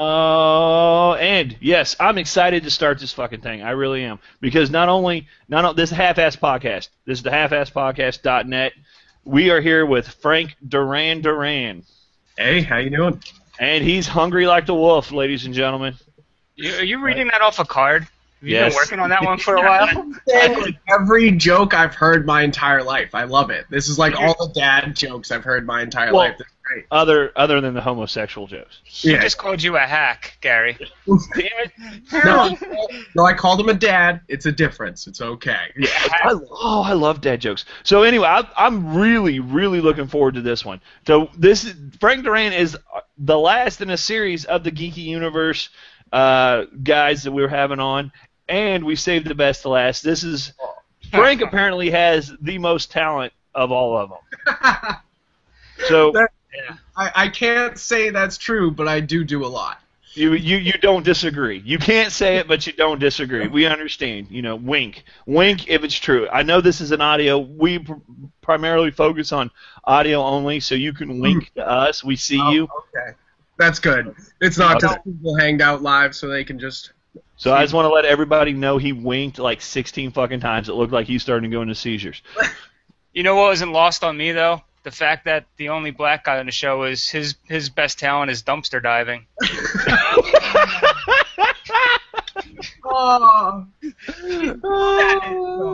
And yes, I'm excited to start this fucking thing. I really am, because this is half-ass podcast. This is the half-asspodcast.net. We are here with Frank Duran. Hey, how you doing? And he's hungry like the wolf, ladies and gentlemen. Are you reading that off a card? Have you Yes. been working on that one for a while? Every joke I've heard my entire life. I love it. This is like all the dad jokes I've heard my entire life. This is great. Other than the homosexual jokes. He just called you a hack, Gary. Damn it. No, I called him a dad. It's a difference. It's okay. Yeah, I love dad jokes. So anyway, I'm really, really looking forward to this one. So Frank Duran is the last in a series of the Geeky Universe guys that we were having on, and we saved the best to last. This is Frank apparently has the most talent of all of them. So I can't say that's true, but I do a lot. you don't disagree. You can't say it, but you don't disagree. We understand. Wink if it's true. I know this is an audio. We primarily focus on audio only, so you can wink to us. We see you. Okay, that's good. It's not just people hanged out live, so they can just. So I just want to let everybody know he winked like 16 fucking times. It looked like he's starting to go into seizures. You know what wasn't lost on me, though? The fact that the only black guy on the show is his best talent is dumpster diving. Oh.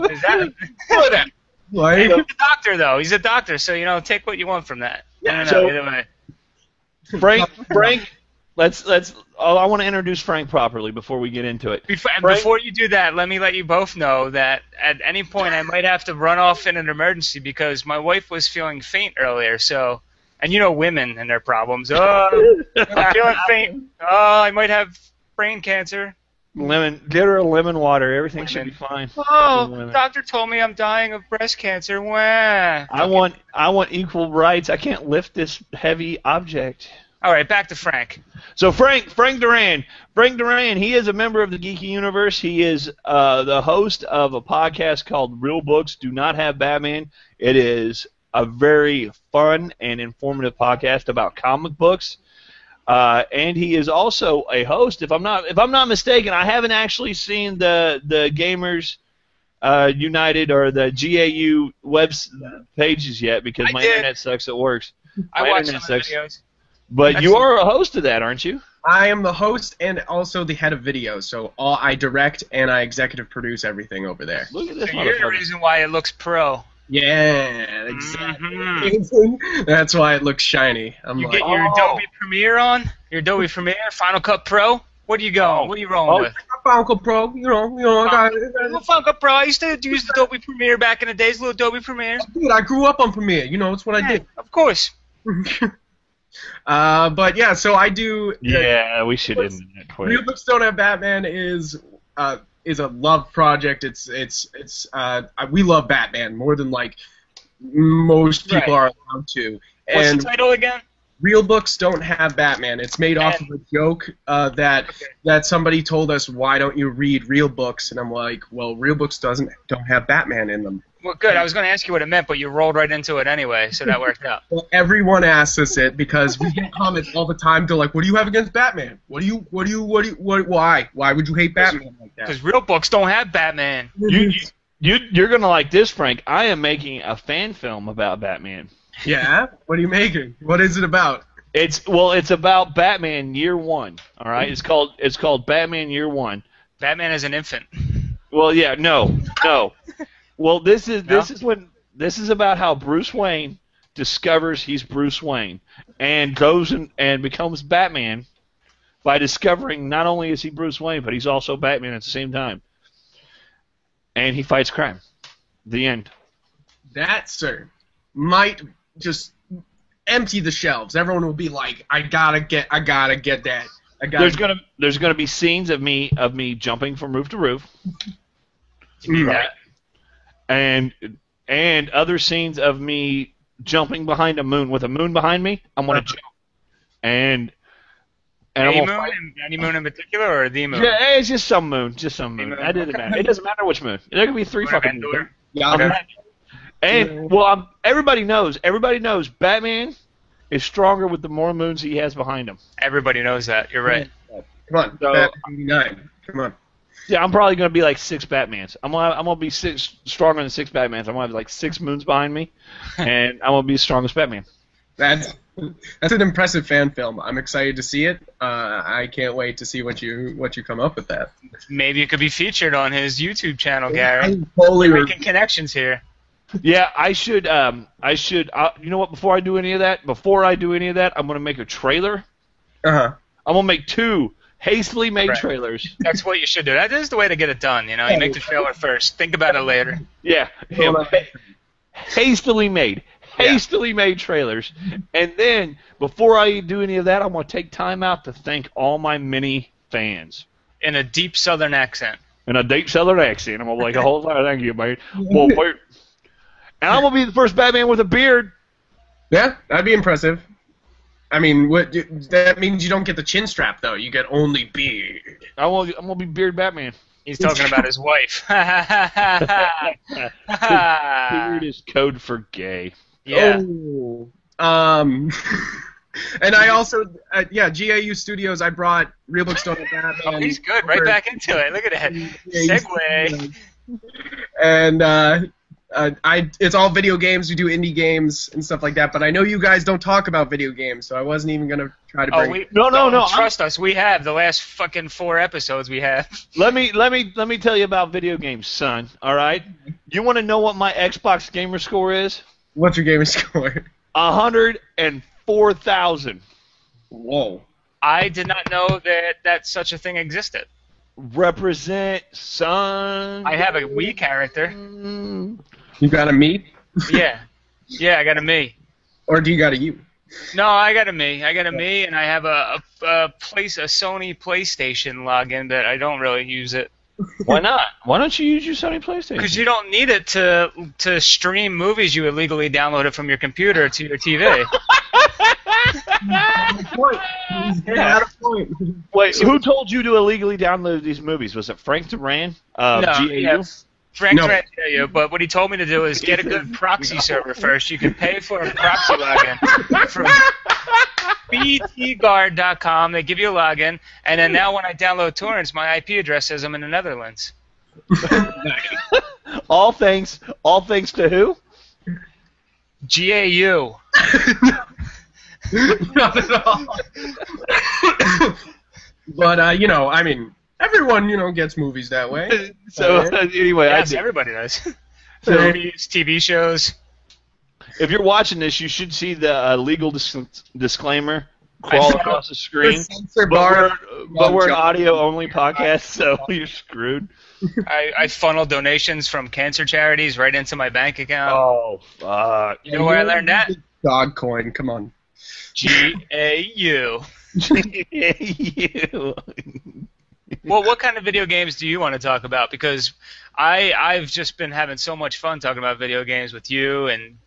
Is that What? He's a doctor, though. He's a doctor, so take what you want from that. Yeah, No, either way. Frank, I want to introduce Frank properly before we get into it. Before you do that, let me let you both know that at any point I might have to run off in an emergency because my wife was feeling faint earlier. So, and women and their problems. Oh, I'm feeling faint. Oh, I might have brain cancer. Get her a lemon water. Everything should be fine. Oh, doctor told me I'm dying of breast cancer. Wah. I want equal rights. I can't lift this heavy object. All right, back to Frank. So Frank Duran. Frank Duran, he is a member of the Geeky Universe. He is the host of a podcast called Real Books Do Not Have Batman. It is a very fun and informative podcast about comic books. And he is also a host. If I'm not mistaken, I haven't actually seen the Gamers United or the GAU web pages yet because my internet sucks at work. I watched some of the videos. But you are a host of that, aren't you? I am the host and also the head of videos, so I direct and I executive produce everything over there. Look at this So you're the reason why it looks pro. Yeah, exactly. That's why it looks shiny. You get your Adobe Premiere on? Your Adobe Premiere, Final Cut Pro? What are you going? What are you rolling with? Final Cut Pro, I got Final Cut Pro. I used to use Adobe Premiere back in the days, little Adobe Premiere. Dude, I grew up on Premiere. It's what I did. Of course. But yeah, so I do. Yeah, we should end that quick. Real Books Don't Have Batman is a love project. We love Batman more than like most people are allowed to. What's the title again? Real Books Don't Have Batman. It's made off of a joke that somebody told us, why don't you read real books? And I'm like, well, real books don't have Batman in them. Well, good. I was going to ask you what it meant, but you rolled right into it anyway, so that worked out. Well, everyone asks us it because we get comments all the time. They're like, "What do you have against Batman? Why? Why would you hate Batman like that?" Because real books don't have Batman. You're gonna like this, Frank. I am making a fan film about Batman. Yeah? What are you making? What is it about? It's about Batman Year One. All right. It's called Batman Year One. Batman is an infant. Well, yeah, no. Well, this is about how Bruce Wayne discovers he's Bruce Wayne and goes and becomes Batman by discovering not only is he Bruce Wayne, but he's also Batman at the same time. And he fights crime. The end. That, sir, might just empty the shelves. Everyone will be like, I gotta get that. There's gonna be scenes of me jumping from roof to roof. Right. And other scenes of me jumping behind a moon with a moon behind me. I'm gonna jump. And any moon in particular, or the moon? Yeah, it's just some moon. That doesn't matter. It doesn't matter which moon. There can be three fucking moons. Yeah. And everybody knows Batman is stronger with the more moons he has behind him. Everybody knows that. You're right. Come on, So- Batman 89. Come on. Yeah, I'm probably going to be like 6 Batmans. I'm gonna be stronger than 6 Batmans. I'm going to have like 6 moons behind me, and I'm going to be the strongest Batman. That's an impressive fan film. I'm excited to see it. I can't wait to see what you come up with that. Maybe it could be featured on his YouTube channel, Gary. I'm totally Making connections here. Yeah, I should. You know what? Before I do any of that, I'm going to make a trailer. Uh-huh. I'm going to make 2 hastily made Right. trailers. That's what you should do. That is the way to get it done. You know, you make the trailer first. Think about it later. Yeah, hastily made trailers, and then before I do any of that, I'm going to take time out to thank all my many fans In a deep Southern accent. in a deep Southern accent. I'm going to be like, a whole lot of thank you, man. Well, wait. And I'm going to be the first Batman with a beard. Yeah, that'd be impressive. I mean, that means you don't get the chin strap, though. You get only beard. I'm going to be beard Batman. He's talking about his wife. Beard is code for gay. Yeah. Oh. And I also, GAU Studios, I brought Real Books Don't Have Batman. Oh, he's good. Right back into it. Look at that. Segue. And it's all video games. We do indie games and stuff like that. But I know you guys don't talk about video games, so I wasn't even gonna try to bring. No. Trust us. We have the last fucking 4 episodes. We have. Let me tell you about video games, son. All right. You want to know what my Xbox gamer score is? What's your gamer score? 104,000. Whoa. I did not know that such a thing existed. Represent, son. I have a Wii character. You got a me? Yeah. Yeah, I got a me. Or do you got a you? No, I got a me. And I have a Sony PlayStation login, but I don't really use it. Why not? Why don't you use your Sony PlayStation? Because you don't need it to stream movies you illegally downloaded from your computer to your TV. Point. Wait, who told you to illegally download these movies? Was it Frank Duran? No, GAU? yeah, Frank No. Duran, you, but what he told me to do is get a good proxy server first. You can pay for a proxy login from btguard.com. They give you a login, and then now when I download torrents, my IP address says I'm in the Netherlands. All thanks to who? GAU. Not at all. But, I mean, everyone, gets movies that way. So anyway, Yes, everybody does. So- Movies, TV shows. if you're watching this, you should see the legal disclaimer crawl across the screen. Censor But bar. we're an audio-only podcast, so you're screwed. I funnel donations from cancer charities right into my bank account. Oh, fuck. You know where I learned that? Dog coin, come on. GAU. You. Well, what kind of video games do you want to talk about? Because I've just been having so much fun talking about video games with you and,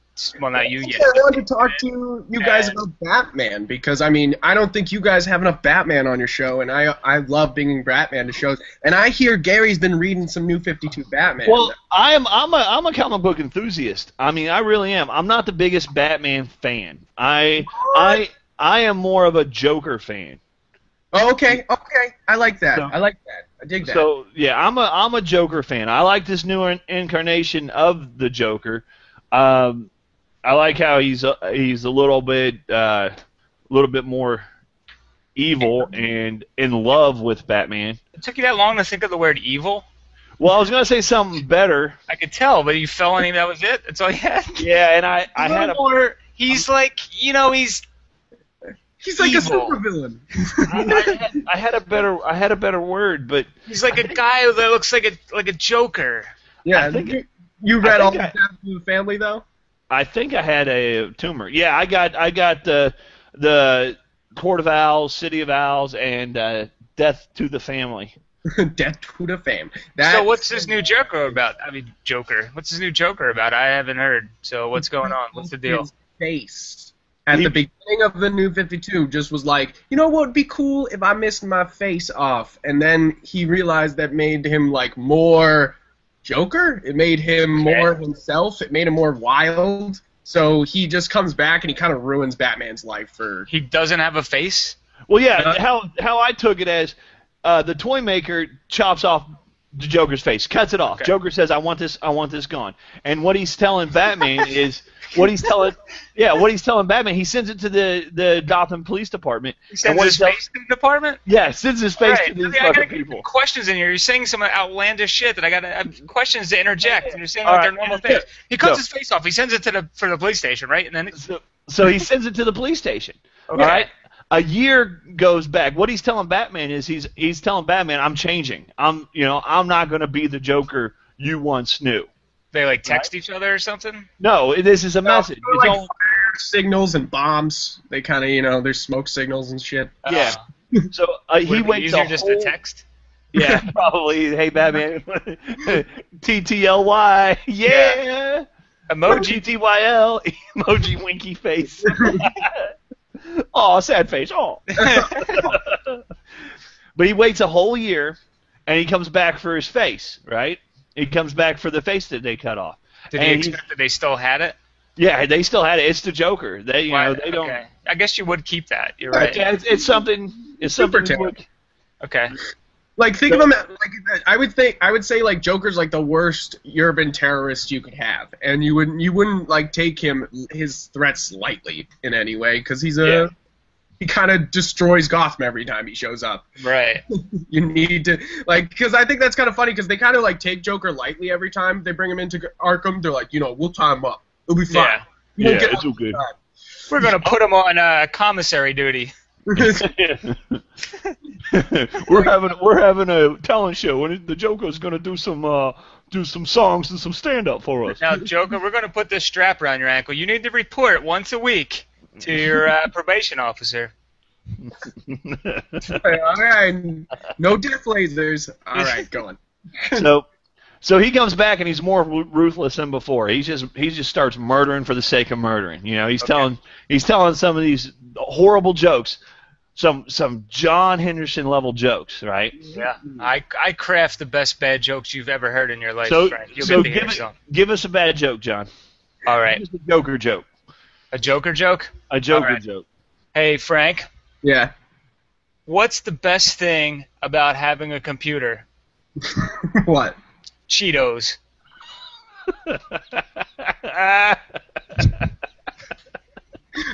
well, not you yet. I wanted to talk to you guys about Batman because, I mean, I don't think you guys have enough Batman on your show, and I love bringing Batman to shows. And I hear Gary's been reading some New 52 Batman. Well, I'm a comic book enthusiast. I mean, I really am. I'm not the biggest Batman fan. I am more of a Joker fan. Oh, okay. I like that. So- I dig that. So yeah, I'm a Joker fan. I like this new incarnation of the Joker. I like how he's a little bit more evil and in love with Batman. It took you that long to think of the word evil? Well, I was gonna say something better. I could tell, but you fell on him. That was it. That's all you had. Yeah, and I had a more. He's like, he's like evil. a supervillain. I had a better word, but He's like a guy that looks like a Joker. Yeah, I think you read I all think the Death of the Family, though? I think I had a tumor. Yeah, I got the Court of Owls, City of Owls, and Death to the Family. Death to the Fame. So what's his new Joker about? I mean, Joker. What's his new Joker about? I haven't heard. So what's going on? What's the deal? His face. At the beginning of the New 52, just was like, you know what would be cool if I missed my face off? And then he realized that made him, like, more Joker. It made him more himself. It made him more wild. So he just comes back and he kind of ruins Batman's life for. He doesn't have a face? Well, yeah. How I took it as the toy maker chops off the Joker's face, cuts it off. Okay. Joker says, I want this gone. And what he's telling Batman is what he's telling Batman, he sends it to the Gotham Police Department. He sends his face to the department? Yeah, sends his face Right. to these I gotta fucking get people. questions in here. You're saying some outlandish shit that I have questions to interject, and you're saying All like right. they're normal things. He cuts So- his face off. He sends it for the police station, right? And then So he sends it to the police station. Okay. All right. A year goes back. What he's telling Batman is he's telling Batman, I'm changing. I'm not going to be the Joker you once knew. they like text each other or something. No, this is a message. They're It's like all, fire signals and bombs. They kind of, there's smoke signals and shit. yeah. So Would he it be waits easier a just whole, to text? Yeah, probably. Hey, Batman. TTLY. Yeah. Emoji. TTYL. Emoji winky face. Aw, sad face. Aw. But he waits a whole year, and he comes back for his face, right? He comes back for the face that they cut off. Did he And he's- expect that they still had it? Yeah, they still had it. It's the Joker. They don't. Okay. I guess you would keep that. You're right. Yeah, it's something. It's Super something. talent. Okay. Like think of him like I would say like Joker's like the worst urban terrorist you could have, and you wouldn't like take his threats lightly in any way because he kind of destroys Gotham every time he shows up. Right. You need to because I think that's kind of funny because they kind of like take Joker lightly every time they bring him into Arkham. They're like, we'll tie him up. It'll be fine. Yeah. You won't Yeah, get it's all good. We're gonna put him on commissary duty. we're having a talent show, and the Joker's gonna do some songs and some stand up for us. Now, Joker, we're gonna put this strap around your ankle. You need to report once a week to your probation officer. All right, no death lasers. All right, going. So he comes back and he's more ruthless than before. He just starts murdering for the sake of murdering. He's telling some of these horrible jokes, some John Henderson level jokes, right? Yeah. I craft the best bad jokes you've ever heard in your life, So Frank. You'll get to hear some. give us a bad joke, John. All right. Give us a Joker joke. A Joker joke? A Joker All right. joke. Hey, Frank, Yeah. what's the best thing about having a computer? What? Cheetos.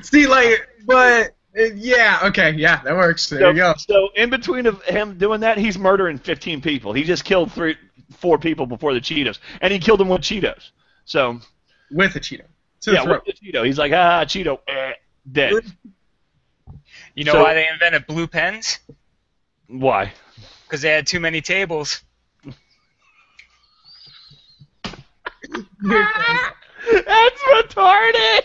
See, yeah, okay, yeah, that works. There you go. So in between of him doing that, he's murdering 15 people. He just killed 4 people before the Cheetos, and he killed them with Cheetos. So With a Cheeto. To the yeah, throat. with the Cheeto. He's like, Cheeto, dead. You know So- why they invented blue pens? Why? Because they had too many tables. That's retarded.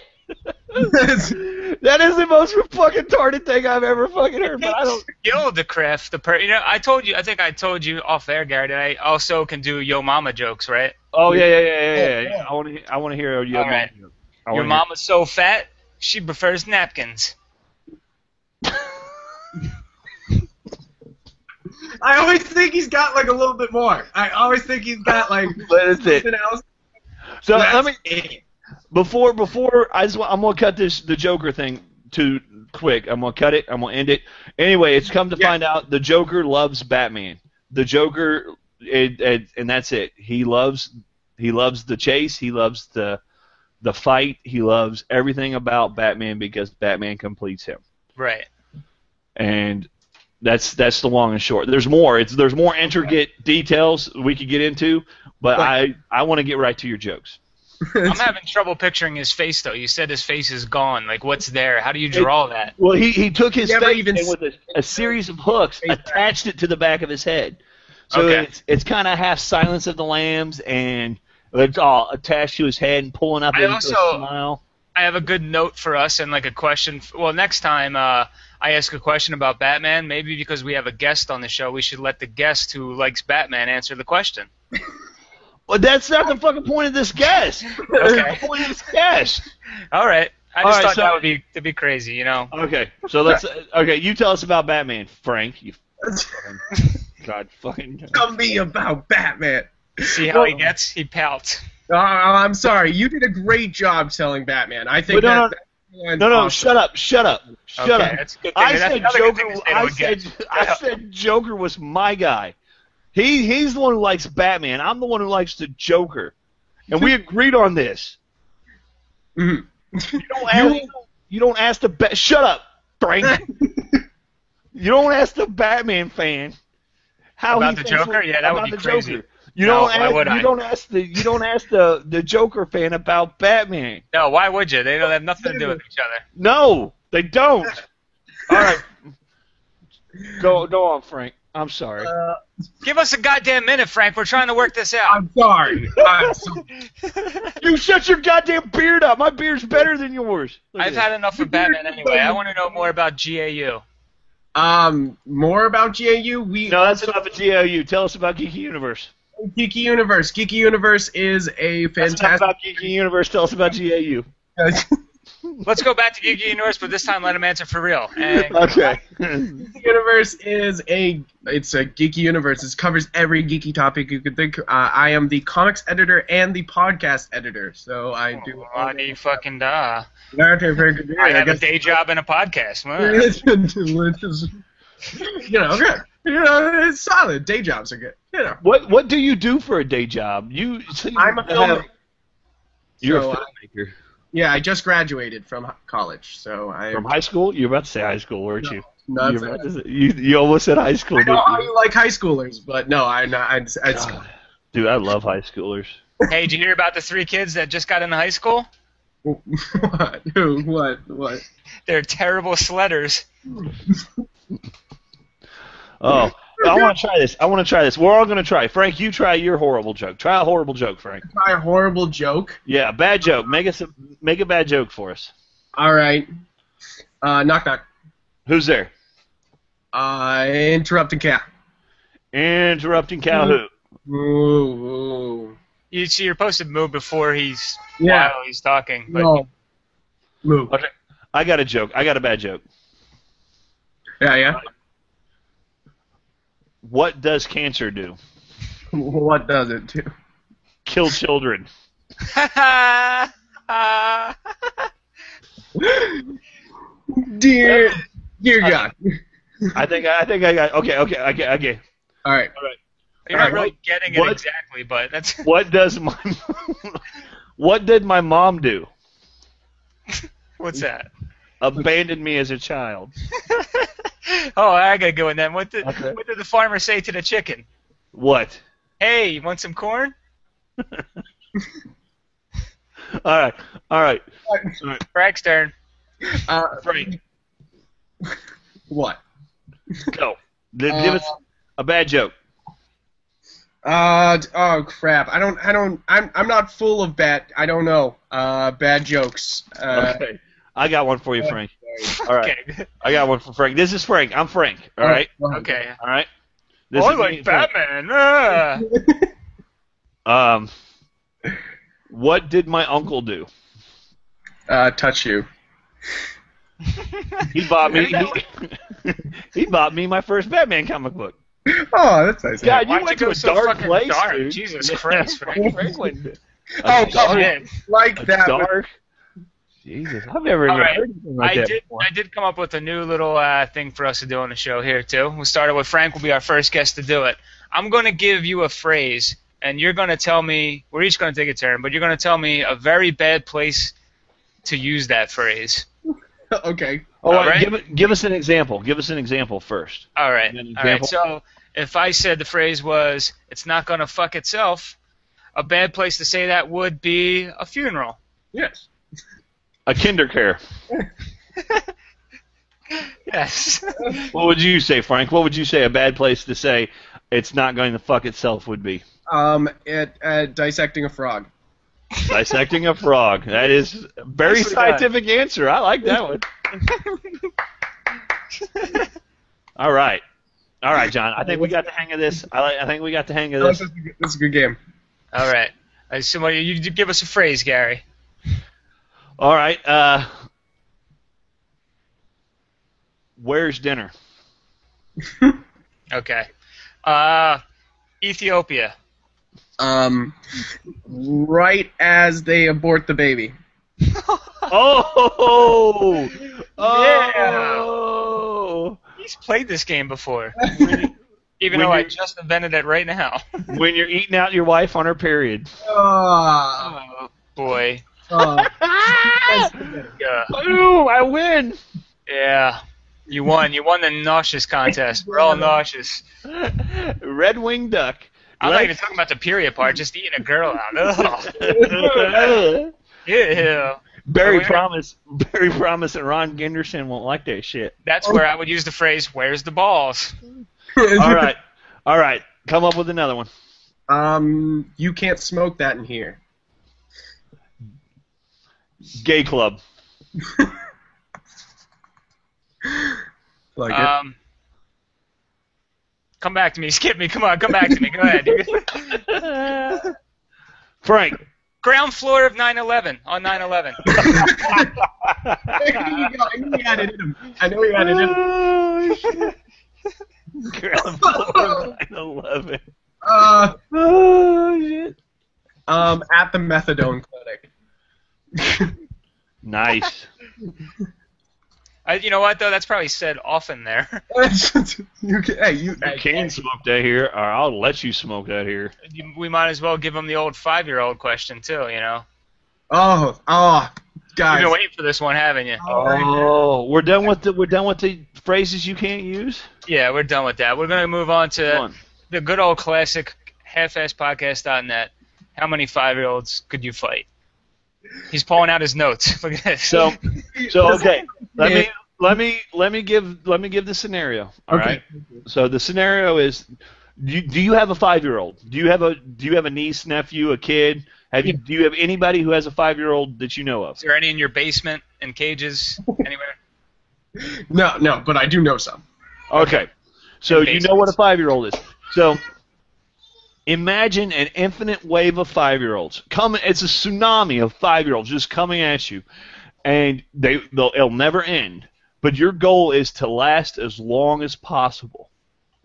That is the most fucking retarded thing I've ever fucking heard. But I don't. Skill to craft the I think I told you off air, Gary, that I also can do yo mama jokes, right? Oh yeah. I want to hear your All mom. right. joke. Your mama's so fat, she prefers napkins. I always think he's got like a little bit more. I always think he's got like What is it? something else. So That's let me it. before I'm gonna cut the Joker thing too quick. I'm gonna cut it. I'm gonna end it. Anyway, it's come to find out the Joker loves Batman. The Joker, and that's it. He loves the chase. He loves the fight. He loves everything about Batman because Batman completes him. Right. And that's the long and short. There's more. There's more intricate details we could get into, but I want to get right to your jokes. I'm having trouble picturing his face, though. You said his face is gone. Like, what's there? How do you draw that? Well, he took his Never face even and with a series of hooks attached it to the back of his head. So Okay. it's kind of half Silence of the Lambs, and it's all attached to his head and pulling up I into also- a smile. I have a good note for us and like a question. Well, next time I ask a question about Batman, maybe because we have a guest on the show, we should let the guest who likes Batman answer the question. Well, that's not the fucking point of this guest. That's Okay. not the point of this guest. All right. I All just right, thought so- that would be crazy, you know. Okay, so let's. Okay, you tell us about Batman, Frank. You God fucking. Tell me about Batman. See how he gets? He pouts. I'm sorry. You did a great job selling Batman. I think But no, awesome. shut up. Okay, that's a good thing. That's another good thing that they don't get. I said Joker was my guy. He's the one who likes Batman. I'm the one who likes the Joker, and we agreed on this. Mhm. You don't ask the shut up, Frank. You don't ask the Batman fan how About he the thinks Joker? Yeah, that would about be the crazy. Joker. You No, don't why ask. would I? You don't ask the Joker fan about Batman. No, why would you? They don't have nothing to do with each other. No, they don't. All right, go on, Frank. I'm sorry. Give us a goddamn minute, Frank. We're trying to work this out. I'm sorry. You shut your goddamn beard up. My beard's better than yours. Look at I've this. had enough of Batman anyway. I want to know more about GAU. More about GAU. No, that's enough of GOU. Tell us about Geeky Universe. Geeky Universe. Geeky Universe is a That's enough fantastic. about Geeky Universe. Tell us about GAU. Let's go back to Geeky Universe, but this time let him answer for real. And Okay. Geeky Universe is it's a geeky universe. It covers every geeky topic you could think. I am the comics editor and the podcast editor, so I do. La-di fucking da. Okay, very good. I have a day job and a podcast. Wow. Which is, good. It's solid. Day jobs are good. What do you do for a day job? I'm a filmmaker. You're So, a filmmaker. Yeah, I just graduated from college, so I. From high school? You were about to say high school, weren't you? No, You were about to say- you almost said high school, I didn't know how you? you like high schoolers, but no, I'm not. God. Dude, I love high schoolers. Hey, did you hear about the 3 kids that just got into high school? What? Who? What? They're terrible sledders. Oh, I want to try this. We're all going to try. Frank, you try your horrible joke. Try a horrible joke, Frank. Try a horrible joke. Yeah, bad joke. Make a bad joke for us. All right. Knock knock. Who's there? Interrupting cat. Interrupting cow who? Ooh. You're supposed to move before Yeah. while he's talking. But No. Move. Okay. I got a joke. I got a bad joke. Yeah. What does cancer do? What does it do? Kill children. Dear God. I think I got. Okay. All right. You're not Alright, really getting it what- exactly, but that's What did my mom do? what's that? Abandoned me as a child. Oh, I gotta go in then. What did Okay. the farmer say to the chicken? What? Hey, you want some corn? All right. Frank's turn. Frank, What? go. Give us a bad joke. Oh crap! I'm not full of I don't know. Bad jokes. Okay. I got one for you, Frank. All right. Okay. I got one for Frank. This is Frank. I'm Frank. All right. Okay. All right. This I is like me, Frank. Batman. What did my uncle do? Touch you. He bought me. He bought me my first Batman comic book. Oh, that's nice. God, you Why'd went you to go a so dark fucking place, dark? dude. Jesus Christ, Frank. Frank. Went Oh, dark, man. like that. dark. Jesus, I've never even All right. heard anything like that before. I did come up with a new little thing for us to do on the show here too. We'll start it with Frank. Will be our first guest to do it. I'm going to give you a phrase, and you're going to tell me. We're each going to take a turn, but you're going to tell me a very bad place to use that phrase. Okay. Oh, All right. give us an example. Give us an example first. All right. An All right. example? So if I said the phrase was "It's not going to fuck itself," a bad place to say that would be a funeral. Yes. A kindercare. Yes. What would you say, Frank? What would you say a bad place to say it's not going to fuck itself would be? Dissecting a frog. Dissecting a frog. That is a very Nicely scientific answer. I like that one. All right, John. I think we got the hang of this. I think we got the hang of This this. is a good game. All right. So you give us a phrase, Gary. All right. Where's dinner? Okay. Ethiopia. Right as they abort the baby. Oh! Yeah. He's played this game before. Even though I just invented it right now. When you're eating out your wife on her period. Oh, boy. Boom! I win! Yeah. You won. You won the nauseous contest. We're all nauseous. Red winged duck. I'm not even talking about the period part, just eating a girl out. Ugh. Yeah. Barry Promise and Ron Ginderson won't like that shit. That's where I would use the phrase, "Where's the balls?" All right. Come up with another one. You can't smoke that in here. Gay club. Like it. Come back to me. Skip me. Come on. Come back to me. Go ahead. Frank. Ground floor of 9/11 on 9/11. I knew he had it in him. Oh, shit. Ground floor of 9/11. Oh, shit. At the methadone clinic. Nice. You know what, though? That's probably said often there. You can smoke that here, or I'll let you smoke that here. We might as well give them the old 5-year-old question, too, you know? Oh, guys. You've been waiting for this one, haven't you? Oh, we're done with the phrases you can't use? Yeah, we're done with that. We're going to move on to the good old classic, halfasspodcast.net. How many 5-year-olds could you fight? He's pulling out his notes. Look at this. So okay. Let me give the scenario. All right. So the scenario is: do you have a 5-year-old? Do you have a niece, nephew, a kid? Do you have anybody who has a 5-year-old that you know of? Is there any in your basement, in cages, anywhere? No, but I do know some. Okay. So you know what a 5-year-old is. So imagine an infinite wave of 5-year-olds coming. It's a tsunami of 5-year-olds just coming at you, and it'll never end. But your goal is to last as long as possible.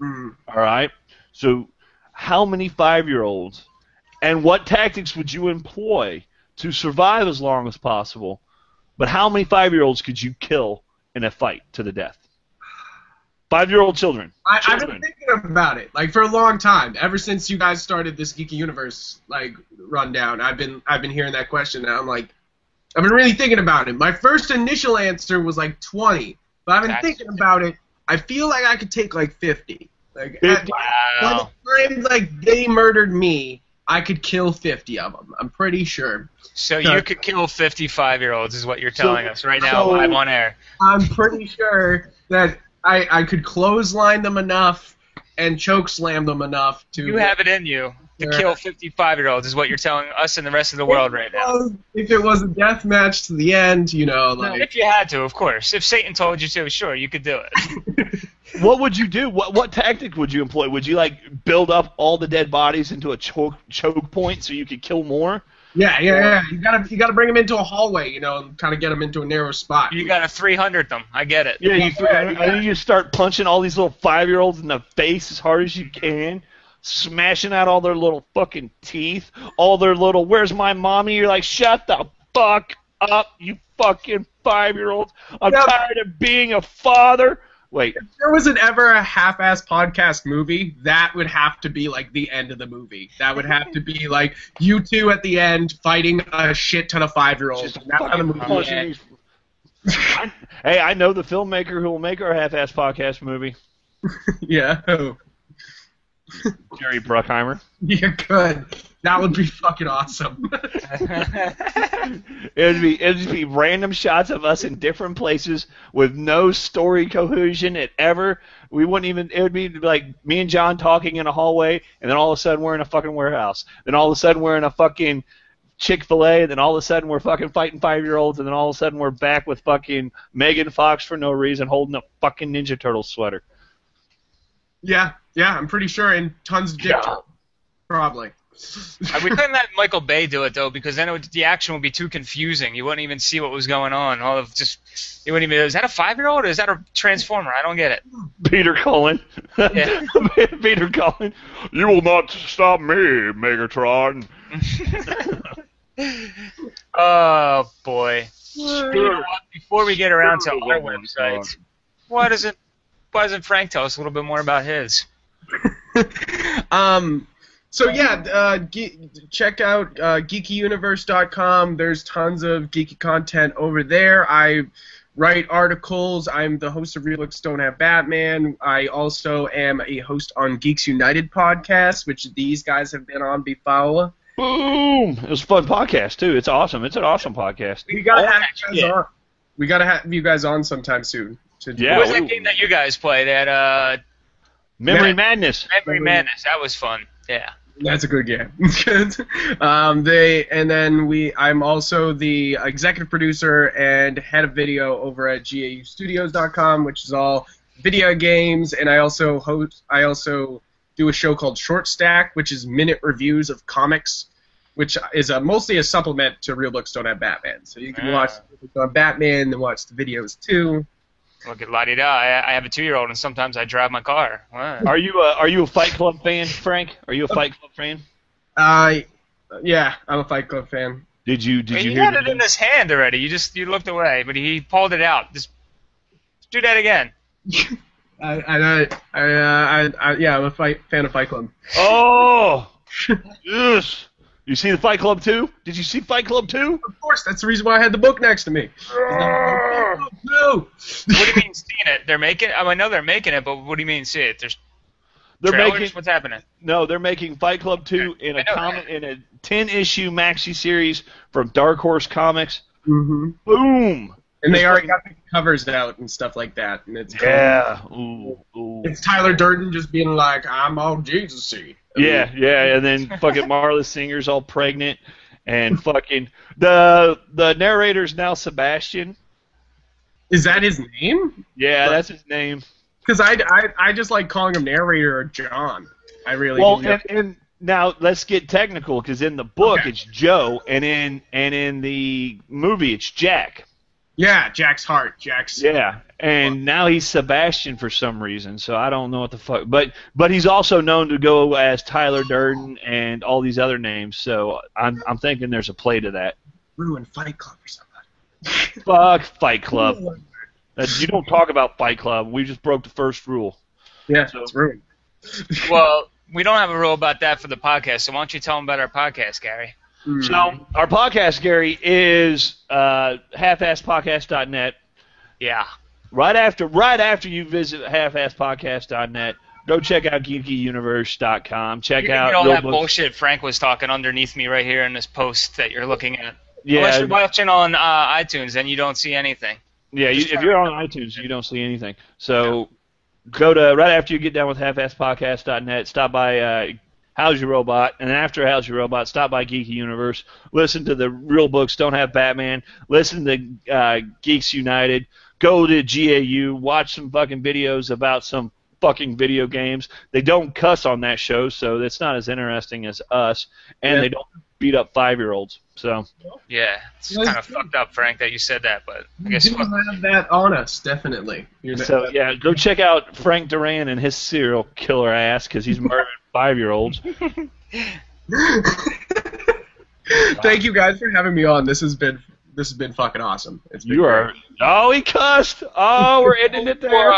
All right? So how many 5-year-olds and what tactics would you employ to survive as long as possible? But how many 5-year-olds could you kill in a fight to the death? 5-year-old children. I've been thinking about it, like, for a long time. Ever since you guys started this Geeky Universe, like, rundown, I've been hearing that question, and I'm like, I've been really thinking about it. My first initial answer was like 20, but I've been thinking about it. I feel like I could take like 50. Like 50? By the time like they murdered me, I could kill 50 of them. I'm pretty sure. So you could kill 55-year-olds is what you're telling us right now, live on air. I'm pretty sure that I could clothesline them enough and choke slam them enough to. You have it in you. To kill 55-year-olds is what you're telling us and the rest of the world right now. If it was a death match to the end, you know, like. If you had to, of course. If Satan told you to, sure, you could do it. What would you do? What tactic would you employ? Would you like build up all the dead bodies into a choke point so you could kill more? Yeah. You gotta bring them into a hallway, you know, and kind of get them into a narrow spot. You gotta 300 them. I get it. Yeah, you start punching all these little 5-year-olds in the face as hard as you can. Smashing out all their little fucking teeth, all their little, where's my mommy? You're like, shut the fuck up, you fucking 5-year-olds. I'm tired of being a father. Wait. If there wasn't ever a half-ass podcast movie, that would have to be like the end of the movie. That would have to be like you two at the end fighting a shit ton of 5-year-olds. That's how the movie ends. Hey, I know the filmmaker who will make our half-ass podcast movie. Yeah. Jerry Bruckheimer. Yeah, good. That would be fucking awesome. It'd be random shots of us in different places with no story cohesion. We wouldn't even. It would be like me and John talking in a hallway, and then all of a sudden we're in a fucking warehouse. Then all of a sudden we're in a fucking Chick-fil-A. Then all of a sudden we're fucking fighting 5-year-olds, and then all of a sudden we're back with fucking Megan Fox for no reason, holding a fucking Ninja Turtle sweater. Yeah, I'm pretty sure, and tons of dick. Probably. We couldn't let Michael Bay do it though, because then the action would be too confusing. You wouldn't even see what was going on. You wouldn't even. Is that a 5-year-old or is that a Transformer? I don't get it. Peter Cullen. Yeah. Peter Cullen. You will not stop me, Megatron. Oh boy. You know what? Before we get around to our websites, why doesn't Frank tell us a little bit more about his? So yeah, check out geekyuniverse.com. There's tons of geeky content over there. I write articles. I'm the host of Real Books Don't Have Batman. I also am a host on Geeks United podcast, which these guys have been on before. Boom! It was a fun podcast too. It's awesome. It's an awesome podcast. We gotta have you guys on. We gotta have you guys on sometime soon. Yeah. What was that game that you guys played at? Memory Madness. Memory Madness. That was fun. Yeah. That's a good game. I'm also the executive producer and head of video over at GAUstudios.com, which is all video games, and I also do a show called Short Stack, which is minute reviews of comics, which is mostly a supplement to Real Books Don't Have Batman. So you can watch Batman and watch the videos too. Look at la-di-da. I have a 2-year-old, and sometimes I drive my car. Wow. Are you a Fight Club fan, Frank? Are you a Fight Club fan? Yeah, I'm a Fight Club fan. Did you He hear had it in his hand already. You looked away, but he pulled it out. Just do that again. I'm a fan of Fight Club. Oh, yes. You see the Fight Club 2? Did you see Fight Club 2? Of course, that's the reason why I had the book next to me. No. What do you mean seeing it? They're making it? I know they're making it, but what do you mean see it? They're trailers? making. What's happening? No, they're making Fight Club 2 in a 10-issue maxi series from Dark Horse Comics. Mm-hmm. Boom. And they already got the covers out and stuff like that, and it's Ooh. It's Tyler Durden just being like, "I'm all Jesus-y." Yeah, and then fucking Marla Singer's all pregnant, and fucking the narrator's now Sebastian. Is that his name? Yeah, that's his name. Because I just like calling him narrator or John. I really do. And now let's get technical, because in the book it's Joe, and in the movie it's Jack. Yeah, Jack's heart. Yeah, and now he's Sebastian for some reason, so I don't know what the fuck. But he's also known to go as Tyler Durden and all these other names, so I'm thinking there's a play to that. Ruin Fight Club or something. Fuck Fight Club. You don't talk about Fight Club. We just broke the first rule. Yeah, so it's ruined. Well, we don't have a rule about that for the podcast, so why don't you tell them about our podcast, Gary? So our podcast, Gary, is halfasspodcast.net. Yeah. Right after you visit halfasspodcast.net, go check out geekyuniverse.com. Check out all Real that Books. bullshit Frank was talking underneath me right here in this post that you're looking at. Yeah. Unless you're watching on iTunes, then you don't see anything. Yeah, if you're on iTunes, you don't see anything. So go to, right after you get done with halfasspodcast.net, stop by How's Your Robot, and after How's Your Robot, stop by Geeky Universe, listen to the Real Books Don't Have Batman, listen to Geeks United, go to GAU, watch some fucking videos about some fucking video games. They don't cuss on that show, so it's not as interesting as us, and they don't beat up 5-year-olds. So yeah, it's kind of fucked up, Frank, that you said that, but I guess you have that on us, definitely. So yeah, go check out Frank Duran and his serial killer ass, because he's murdered 5-year-olds. Thank you guys for having me on. This has been fucking awesome. It's been great. Oh, he cussed. Oh, we're ending it there.